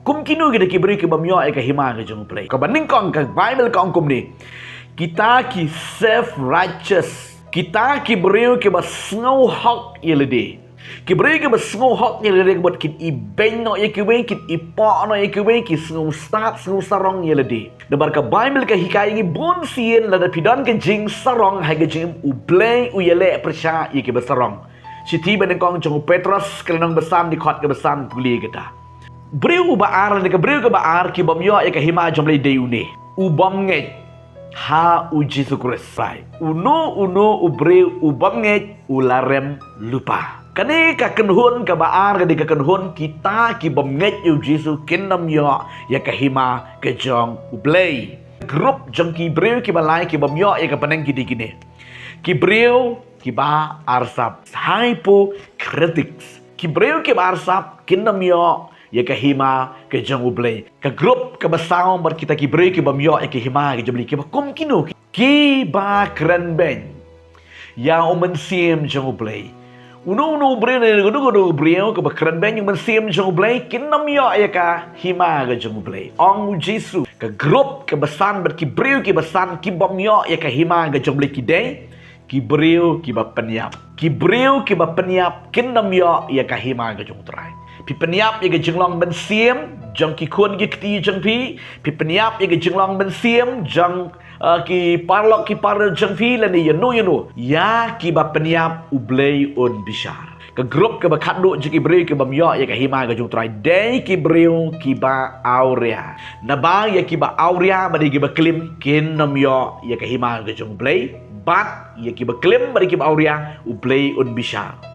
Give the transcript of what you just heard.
kum kinu kita ki beri ki bamyo ai ka hima ke jong play ka baning kong ka Bible kong kum ni kita ki self righteous kita ki beri ki basngau hak yelede ki beri ki basngau hak yelede buat kit I ben no ye ki wen kit I po no ye ki wen ki sngau start sngau sarong yelede debar ka Bible ka hikai ngi bon sien la da pidon ke jing sarong hai ke jing u blay u yele persya ye ki basarong Siti benengkong jong Petrus kelenong besam di khot ke besam tuli kita. Beriu baar ni ke beriu ke baar ki bomyo ya ke hima jom lay deune. U bom nget ha u Jesus Christ sai. Uno u beriu u bom nget u larem lupa. Kani ka kenhun ke baar ke kenhun kita ki bom nget u Jesus kingdom yo ya ke hima ke jong u blay. Grup jong ki beriu ki balai ki bomyo ya ke peneng gini. Ki beriu kiba arsap hypocritics kibreu kiba arsap kingdom yo ya ke hima ke jong ublay ke grup ke besau ber kita kibreu kiba myo ya ke hima ke jomli kiba kum kinu kiba keren ben ya sim jong ublay uno ubreu ne gudu breu ke keren ben yang sim jong ublay kingdom yo ya ka hima ke jong ublay ong jisu ke grup ke besan ber kibreu kiba san kiba myo ya ke hima ke jomli kidai Kibreu kiba penyap kingdom yo ya kahima ke jong trai pi penyap ya ke jenglong ben siem jong ki kun ki kti jong pi penyap ya ke jenglong ben siem jong ki parlok ki par jong pi la ni yenu ya kiba penyap ublay un bishar ke grup ke bakat du je kibreu kiba myo ya kahima ke jong trai dei kibreu kiba aurea naba ya kiba aurea badi kiba klim kingdom yo ya kahima ke jong blay bat ya kiba klim bari kiba auria ublay un bishar